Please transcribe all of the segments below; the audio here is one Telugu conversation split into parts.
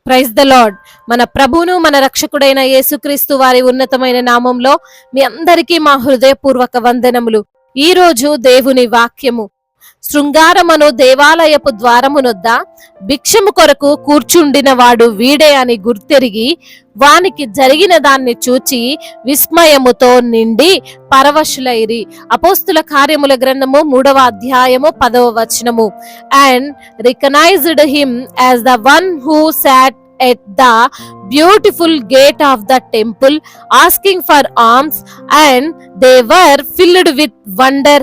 Praise the lord. మన ప్రభువును మన రక్షకుడైన యేసుక్రీస్తు వారి ఉన్నతమైన నామంలో మీ అందరికీ మా హృదయపూర్వక వందనములు. ఈ రోజు దేవుని వాక్యము, శృంగారమును దేవాలయపు ద్వారమునొద్ద భిక్షము కొరకు కూర్చుండిన వాడు వీడే అని గుర్తెరిగి వానికి జరిగిన దాన్ని చూచి విస్మయముతో నిండి పరవశులైరి. అపోస్తుల కార్యముల గ్రంథము 3వ అధ్యాయము 10వ వచనము. And recognized him as the one who sat at the beautiful gate of the temple asking for alms, and they were filled with wonder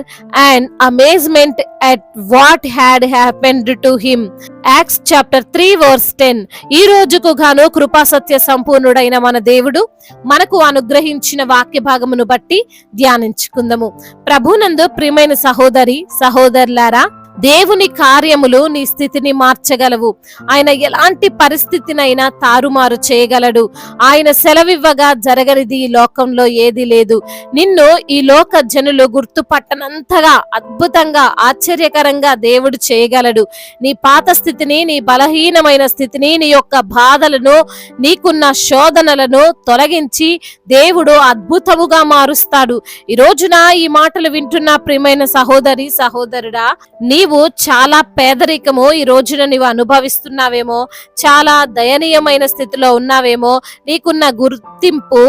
and amazement at what had happened to him. Acts chapter 3 verse 10. ఈ రోజుకు గాను కృపా సత్య సంపూర్ణుడైన మన దేవుడు మనకు అనుగ్రహించిన వాక్య భాగమును బట్టి ధ్యానించుకుందాము. ప్రభునందు ప్రియమైన సహోదరి సహోదరులారా, దేవుని కార్యములు నీ స్థితిని మార్చగలవు. ఆయన ఎలాంటి పరిస్థితినైనా తారుమారు చేయగలడు. ఆయన సెలవివ్వగా జరగనిది ఈ లోకంలో ఏది లేదు. నిన్ను ఈ లోక జనులు గుర్తుపట్టనంతగా అద్భుతంగా ఆశ్చర్యకరంగా దేవుడు చేయగలడు. నీ పాత స్థితిని, నీ బలహీనమైన స్థితిని, నీ యొక్క బాధలను, నీకున్న శోధనలను తొలగించి దేవుడు అద్భుతముగా మారుస్తాడు. ఈ రోజున ఈ మాటలు వింటున్న ప్రియమైన సహోదరి సహోదరుడా, నీవు చాలా పేదరికము ఈ రోజున నీవు అనుభవిస్తున్నావేమో, చాలా దయనీయమైన స్థితిలో ఉన్నావేమో, నీకున్న గుర్తింపు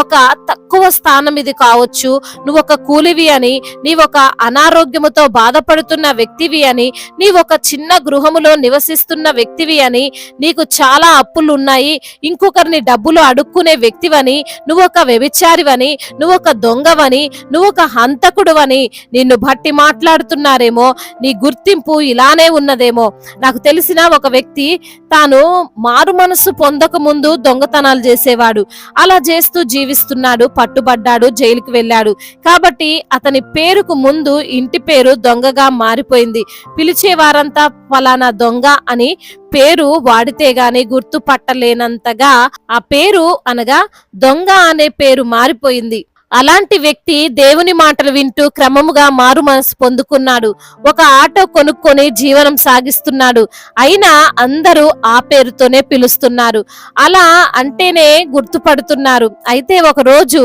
ఒక తక్కువ స్థానం ఇది కావచ్చు, నువ్వు ఒక కూలివి అని, నీవొక అనారోగ్యముతో బాధపడుతున్న వ్యక్తివి అని, నీవొక చిన్న గృహములో నివసిస్తున్న వ్యక్తివి అని, నీకు చాలా అప్పులు ఉన్నాయి, ఇంకొకరిని డబ్బులు అడుక్కునే వ్యక్తివని, నువ్వొక వ్యభిచారివని, నువ్వొక దొంగవని, నువ్వొక హంతకుడువని నిన్ను బట్టి మాట్లాడుతున్నారేమో, నీ గుర్తింపు ఇలానే ఉన్నదేమో. నాకు తెలిసిన ఒక వ్యక్తి తాను మారు మనసు పొందక ముందు దొంగతనాలు చేసేవాడు. అలా చేస్తూ జీవిస్తున్నాడు, పట్టుబడ్డాడు, జైలుకి వెళ్ళాడు. కాబట్టి అతని పేరుకు ముందు ఇంటి పేరు దొంగగా మారిపోయింది. పిలిచేవారంతా ఫలానా దొంగ అని పేరు వాడితే గాని గుర్తుపట్టలేనంతగా ఆ పేరు అనగా దొంగ అనే పేరు మారిపోయింది. అలాంటి వ్యక్తి దేవుని మాటలు వింటూ క్రమముగా మారు మనసు పొందుకున్నాడు. ఒక ఆటో కొనుక్కొని జీవనం సాగిస్తున్నాడు. అయినా అందరూ ఆ పేరుతోనే పిలుస్తున్నారు. అలా అంటేనే గుర్తుపడుతున్నారు. అయితే ఒక రోజు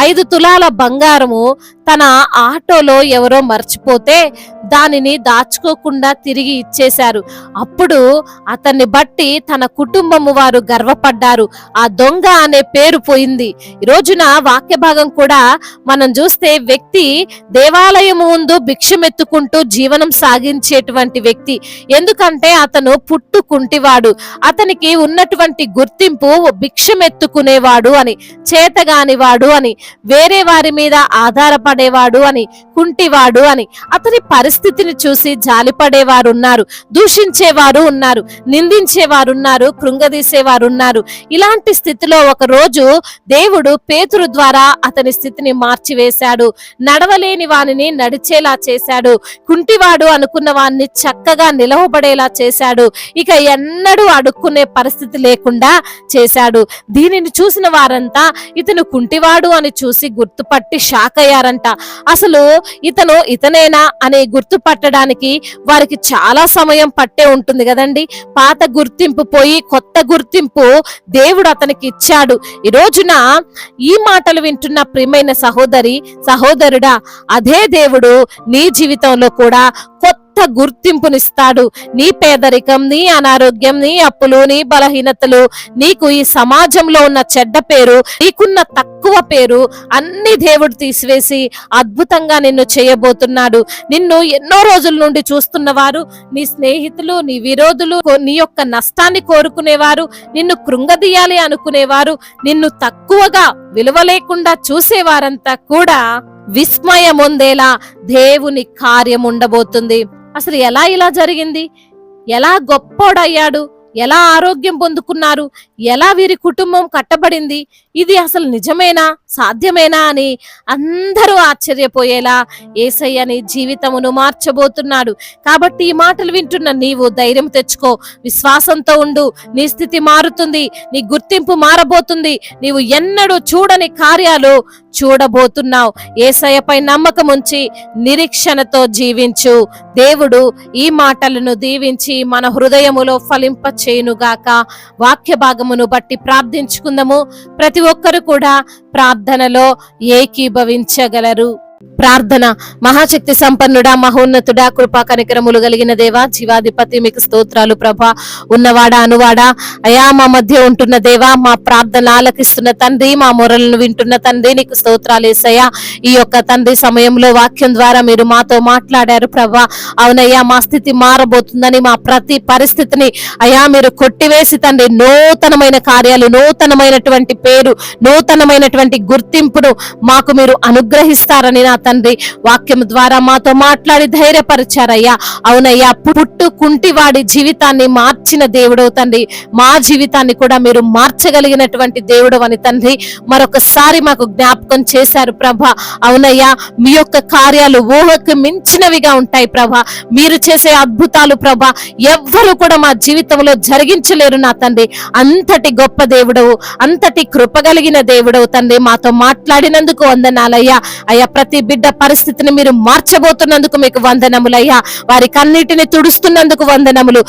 5 తులాల బంగారము తన ఆటోలో ఎవరో మర్చిపోతే దానిని దాచుకోకుండా తిరిగి ఇచ్చేశారు. అప్పుడు అతన్ని బట్టి తన కుటుంబము వారు గర్వపడ్డారు. ఆ దొంగ అనే పేరు పోయింది. ఈ రోజున వాక్య భాగం కూడా మనం చూస్తే వ్యక్తి దేవాలయం ముందు భిక్షమెత్తుకుంటూ జీవనం సాగించేటువంటి వ్యక్తి. ఎందుకంటే అతను పుట్టుకుంటివాడు. అతనికి ఉన్నటువంటి గుర్తింపు భిక్షమెత్తుకునేవాడు అని, చేతగానివాడు అని, వేరే వారి మీద ఆధారపడేవాడు అని, కుంటివాడు అని. అతని పరిస్థితిని చూసి జాలిపడేవారు ఉన్నారు, దూషించేవారు ఉన్నారు, నిందించేవారు ఉన్నారు, కృంగదీసేవారు ఉన్నారు. ఇలాంటి స్థితిలో ఒక రోజు దేవుడు పేతురు ద్వారా అతని స్థితిని మార్చివేశాడు. నడవలేని వానిని నడిచేలా చేశాడు. కుంటివాడు అనుకున్న వాన్ని చక్కగా నిలవబడేలా చేశాడు. ఇక ఎన్నడూ అడుక్కునే పరిస్థితి లేకుండా చేశాడు. దీనిని చూసిన వారంతా ఇతను కుంటివాడు అని చూసి గుర్తుపట్టి షాక్ అయ్యారంట. అసలు ఇతనేనా అని గుర్తుపట్టడానికి వారికి చాలా సమయం పట్టే ఉంటుంది కదండి. పాత గుర్తింపు పోయి కొత్త గుర్తింపు దేవుడు అతనికి ఇచ్చాడు. ఈ రోజున ఈ మాటలు వింటున్న ప్రియమైన సహోదరి సహోదరుడా, అదే దేవుడు నీ జీవితంలో కూడా కొత్త గుర్తింపునిస్తాడు. నీ పేదరికం, నీ అనారోగ్యం, నీ అప్పులు, నీ బలహీనతలు, నీకు ఈ సమాజంలో ఉన్న చెడ్డ పేరు, నీకున్న తక్కువ పేరు అన్ని దేవుడు తీసివేసి అద్భుతంగా నిన్ను చేయబోతున్నాడు. నిన్ను ఎన్నో రోజుల నుండి చూస్తున్నవారు, నీ స్నేహితులు, నీ విరోధులు, నీ యొక్క నష్టాన్ని కోరుకునేవారు, నిన్ను కృంగదీయాలి అనుకునేవారు, నిన్ను తక్కువగా విలువ లేకుండా చూసేవారంతా కూడా విస్మయం పొందేలా దేవుని కార్యం ఉండబోతుంది. అసలు ఎలా ఇలా జరిగింది? ఎలా గొప్పోడయ్యాడు? ఎలా ఆరోగ్యం పొందుకున్నారు? ఎలా వీరి కుటుంబం కట్టబడింది? ఇది అసలు నిజమేనా, సాధ్యమేనా అని అందరూ ఆశ్చర్యపోయేలా యేసయ్య నీ జీవితమును మార్చబోతున్నాడు. కాబట్టి ఈ మాటలు వింటున్న నీవు ధైర్యం తెచ్చుకో, విశ్వాసంతో ఉండు. నీ స్థితి మారుతుంది, నీ గుర్తింపు మారబోతుంది. నీవు ఎన్నడూ చూడని కార్యాలు చూడబోతున్నావు. యేసయ్యపై నమ్మకం ఉంచి నిరీక్షణతో జీవించు. దేవుడు ఈ మాటలను దీవించి మన హృదయములో ఫలింప దయచేయునుగాక. వాక్య భాగమును బట్టి ప్రార్థించుకుందాము. ప్రతి ఒక్కరు కూడా ప్రార్థనలో ఏకీభవించగలరు. ప్రార్థన. మహాశక్తి సంపన్నుడా, మహోన్నతుడా, కృపా కనికరములు కలిగిన దేవా, జీవాధిపతి మీకు స్తోత్రాలు ప్రభా. ఉన్నవాడా అనువాడా అయా, మా మధ్య ఉంటున్న దేవా, మా ప్రార్థన ఆలకిస్తున్న తండ్రి, మా మొరలను వింటున్న తండ్రి, నీకు స్తోత్రాలు యేసయ్యా. ఈ యొక్క తండ్రి సమయంలో వాక్యం ద్వారా మీరు మాతో మాట్లాడారు ప్రభా. అవునయ్యా, మా స్థితి మారబోతుందని, మా ప్రతి పరిస్థితిని అయా మీరు కొట్టివేసి తండ్రి నూతనమైన కార్యాలు, నూతనమైనటువంటి పేరు, నూతనమైనటువంటి గుర్తింపును మాకు మీరు అనుగ్రహిస్తారని నా తండ్రి వాక్యం ద్వారా మాతో మాట్లాడి ధైర్యపరిచారయ్యా. అవునయ్యా, పుట్టు కుంటివాడి జీవితాన్ని మార్చిన దేవుడవు తండ్రి, మా జీవితాన్ని కూడా మీరు మార్చగలిగినటువంటి దేవుడు అని తండ్రి మరొకసారి మాకు జ్ఞాపకం చేశారు ప్రభా. అవునయ్యా, మీ యొక్క కార్యాలు ఊహకు మించినవిగా ఉంటాయి ప్రభా. మీరు చేసే అద్భుతాలు ప్రభా ఎవ్వరు కూడా మా జీవితంలో జరిగించలేరు నా తండ్రి. అంతటి గొప్ప దేవుడవు, అంతటి కృపగలిగిన దేవుడవు తండ్రి. మాతో మాట్లాడినందుకు వందనాలయ్యా. అయ్యా, ప్రతి బిడ్డ పరిస్థితిని మీరు మార్చబోతున్నందుకు మీకు వందనములయ్యా. వారి కన్నీటిని తుడుస్తున్నందుకు వందనములు.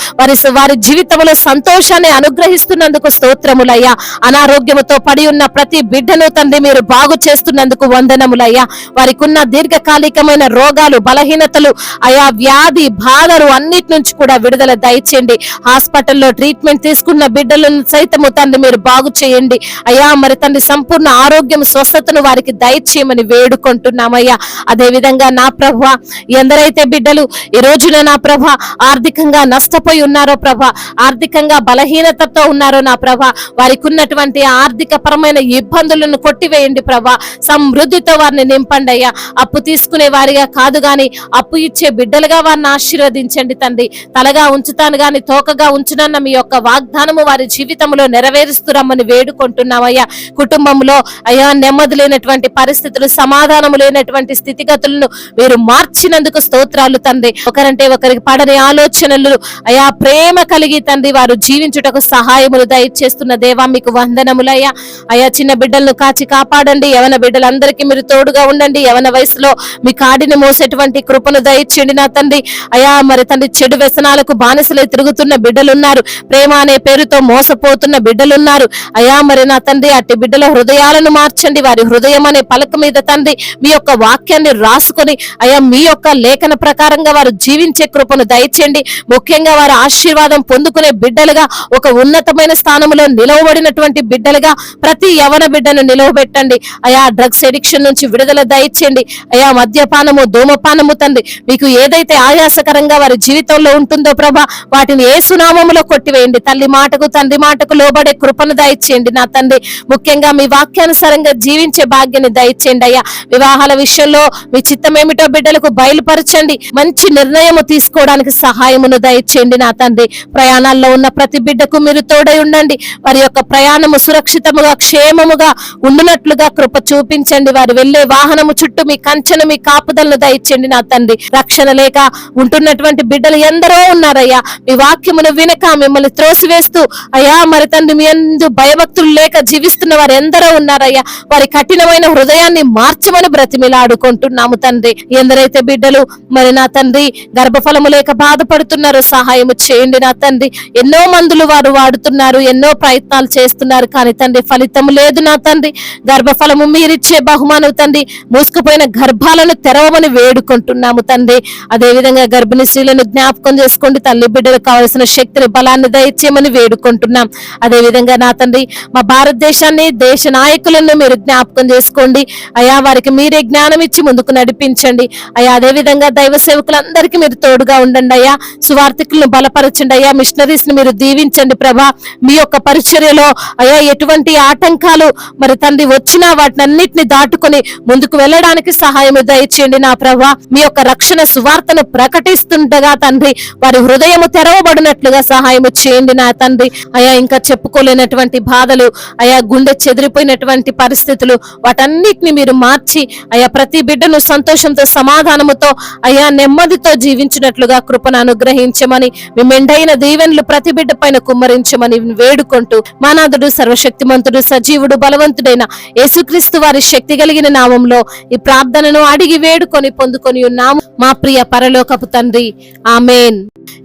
వారి జీవితంలో సంతోషాన్ని అనుగ్రహిస్తున్నందుకు స్తోత్రములయ్యా. అనారోగ్యముతో పడి ఉన్న ప్రతి బిడ్డను తండ్రి మీరు బాగు చేస్తున్నందుకు వందనములయ్యా. వారికి ఉన్న దీర్ఘకాలికమైన రోగాలు, బలహీనతలు, అయా వ్యాధి బాధలు అన్నిటి నుంచి కూడా విడుదల దయచేయండి. హాస్పిటల్లో ట్రీట్మెంట్ తీసుకున్న బిడ్డలను సైతము తండ్రి మీరు బాగు చేయండి అయ్యా. మరి తండ్రి సంపూర్ణ ఆరోగ్యం, స్వస్థతను వారికి దయచేయమని వేడుకుంటున్నామయ్యా. అదే విధంగా నా ప్రభువా, ఎందరైతే బిడ్డలు ఈ రోజున నా ప్రభా ఆర్థికంగా నష్టపోయి ఉన్నారో ప్రభా, ఆర్థికంగా బలహీనతతో ఉన్నారో నా ప్రభా, వారికి ఉన్నటువంటి ఆర్థిక పరమైన ఇబ్బందులను కొట్టివేయండి ప్రభా. సమృద్ధితో వారిని నింపండి అయ్యా. అప్పు తీసుకునే వారిగా కాదు గాని అప్పు ఇచ్చే బిడ్డలుగా వారిని ఆశీర్వదించండి తండ్రి. తలగా ఉంచుతాను గాని తోకగా ఉంచునన్న మీ యొక్క వాగ్దానము వారి జీవితంలో నెరవేరుస్తురమ్మని వేడుకుంటున్నామయ్యా. కుటుంబంలో అయ్యా నెమ్మది లేనటువంటి పరిస్థితులు, సమాధానము లేనటువంటి స్థితిగతులను మీరు మార్చినందుకు స్తోత్రాలు తండ్రి. ఒకరంటే ఒకరికి పడని ఆలోచనలు అయా ప్రేమ కలిగి తండ్రి వారు జీవించుటకు సహాయములు దయచేస్తున్న దేవా మీకు వందనములయ్యా. అయా, చిన్న బిడ్డలను కాచి కాపాడండి. యవన బిడ్డలందరికీ మీరు తోడుగా ఉండండి. యవన వయసులో మీ కాడిని మోసేటువంటి కృపను దయచేయండి నా తండ్రి. అయా, మరి తండ్రి చెడు వ్యసనాలకు బానిసలై తిరుగుతున్న బిడ్డలున్నారు. ప్రేమ అనే పేరుతో మోసపోతున్న బిడ్డలున్నారు అయా. మరి నా తండ్రి అట్టి బిడ్డల హృదయాలను మార్చండి. వారి హృదయం అనే పలక మీద తండ్రి మీ యొక్క వాక్యాన్ని రాసుకొని అయ్యా మీ యొక్క లేఖన ప్రకారంగా వారు జీవించే కృపను దయచేయండి. ముఖ్యంగా వారు ఆశీర్వాదం పొందుకునే బిడ్డలుగా, ఒక ఉన్నతమైన స్థానంలో నిలవబడినటువంటి బిడ్డలుగా ప్రతి యవన బిడ్డను నిలవబెట్టండి అయా. డ్రగ్స్ ఎడిక్షన్ నుంచి విడుదల దయచేయండి అయా. మద్యపానము, ధూమపానము తండ్రి మీకు ఏదైతే ఆయాసకరంగా వారి జీవితంలో ఉంటుందో ప్రభా, వాటిని యేసు నామములో కొట్టివేయండి. తల్లి మాటకు తండ్రి మాటకు లోబడే కృపను దయచేయండి నా తండ్రి. ముఖ్యంగా మీ వాక్యానుసారంగా జీవించే భాగ్యాన్ని దయచేయండి అయ్యా. వివాహాల విషయంలో మీ చిత్తం ఏమిటో బిడ్డలకు బయలుపరచండి. మంచి నిర్ణయం తీసుకోవడానికి సహాయమును దయచేయండి నా తండ్రి. ప్రయాణాల్లో ఉన్న ప్రతి బిడ్డకు మీరు తోడై ఉండండి. వారి యొక్క ప్రయాణము సురక్షితముగా, క్షేమముగా ఉండునట్లుగా కృప చూపించండి. వారు వెళ్లే వాహనము చుట్టూ మీ కంచెను, మీ కాపుదలను దయచేయండి నా తండ్రి. రక్షణ లేక ఉంటున్నటువంటి బిడ్డలు ఎందరో ఉన్నారయ్యా. మీ వాక్యమును వినక మిమ్మల్ని త్రోసివేస్తూ అయ్యా మరి తండ్రి మీ యందు భయభక్తులు లేక జీవిస్తున్న వారు ఎందరో ఉన్నారయ్యా. వారి కఠినమైన హృదయాన్ని మార్చమని బ్రతిమిలాడుకుంటున్నాము తండ్రి. ఎందరైతే బిడ్డలు మరి నా తండ్రి గర్భఫలము లేక బాధపడుతున్నారో సహాయము చేయండి నా తండ్రి. ఎన్నో మందులు వారు వాడుతున్నారు, ఎన్నో ప్రయత్నాలు చేస్తున్నారు, కానీ తండ్రి ఫలితం లేదు నా తండ్రి. గర్భఫలము మీరిచ్చే బహుమానం తండ్రి. మూసుకుపోయిన గర్భాలను తెరవమని వేడుకుంటున్నాము తండ్రి. అదే విధంగా గర్భిణీ స్త్రీలను జ్ఞాపకం చేసుకోండి. తల్లి బిడ్డలకు కావలసిన శక్తిని, బలాన్ని దయచేయమని వేడుకుంటున్నాం. అదే విధంగా నా తండ్రి మా భారతదేశాన్ని, దేశ నాయకులను మీరు జ్ఞాపకం చేసుకోండి అయా. వారికి మీరే జ్ఞానం ఇచ్చి ముందుకు నడిపించండి అయ్యా. అదే విధంగా దైవ సేవకులందరికీ మీరు తోడుగా ఉండండి అయ్యా. సువార్థికులను బలపరచండి అయ్యా. మిషనరీస్ ని మీరు దీవించండి ప్రభా. మీ యొక్క పరిచర్యలో అయ్యా ఎటువంటి ఆటంకాలు మరి తండ్రి వచ్చినా వాటిని అన్నిటిని దాటుకొని ముందుకు వెళ్ళడానికి సహాయం దయచేయండి నా ప్రభా. మీ యొక్క రక్షణ సువార్తను ప్రకటిస్తుండగా తండ్రి వారి హృదయము తెరవబడినట్లుగా సహాయం చేయండి నా తండ్రి అయ్యా. ఇంకా చెప్పుకోలేనటువంటి బాధలు అయ్యా, గుండె చెదిరిపోయినటువంటి పరిస్థితులు, వాటన్నిటిని మీరు మార్చి అయ్యా ప్రతి బిడ్డను సంతోషంతో, సమాధానముతో అయ్యా నెమ్మదితో జీవించినట్లుగా కృపను అనుగ్రహించమని, మీ మెండైన దీవెనలు ప్రతి బిడ్డ పైన కుమ్మరించమని వేడుకుంటూ మానాథుడు, సర్వశక్తిమంతుడు, సజీవుడు, బలవంతుడైన యేసుక్రీస్తు వారి శక్తి కలిగిన నామంలో ఈ ప్రార్థనను అడిగి వేడుకొని పొందుకొని ఉన్నాము మా ప్రియ పరలోకపు తండ్రి. ఆమేన్.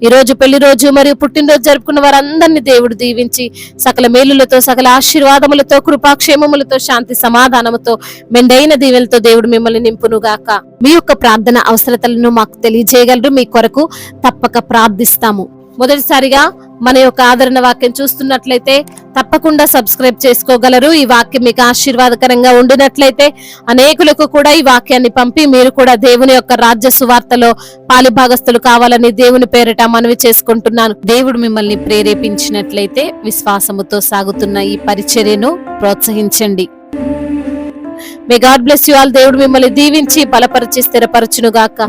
ఈ రోజు పెళ్లి రోజు మరియు పుట్టినరోజు జరుపుకున్న వారందరినీ దేవుడు దీవించి సకల మేలులతో, సకల ఆశీర్వాదములతో, కృపాక్షేమములతో, శాంతి సమాధానముతో, మెండైన దీవెలతో దేవుడు మిమ్మల్ని నింపునుగాక. మీ యొక్క ప్రార్థన అవసరతలను మాకు తెలియజేయగలరు. మీ కొరకు తప్పక ప్రార్థిస్తాము. మొదటిసారిగా మన యొక్క ఆదరణ వాక్యం చూస్తున్నట్లయితే తప్పకుండా సబ్స్క్రైబ్ చేసుకోగలరు. ఈ వాక్యం మీకు ఆశీర్వాదకరంగా ఉండినట్లయితే అనేకులకు కూడా ఈ వాక్యాన్ని పంపి మీరు కూడా దేవుని యొక్క రాజ్య సువార్తలో పాలిభాగస్తులు కావాలని దేవుని పేరిట మనవి చేసుకుంటున్నాను. దేవుడు మిమ్మల్ని ప్రేరేపించినట్లయితే విశ్వాసముతో సాగుతున్న ఈ పరిచర్యను ప్రోత్సహించండి. May God bless you all. దేవుడు మిమ్మల్ని దీవించి బలపరిచి స్థిరపరచునుగాక.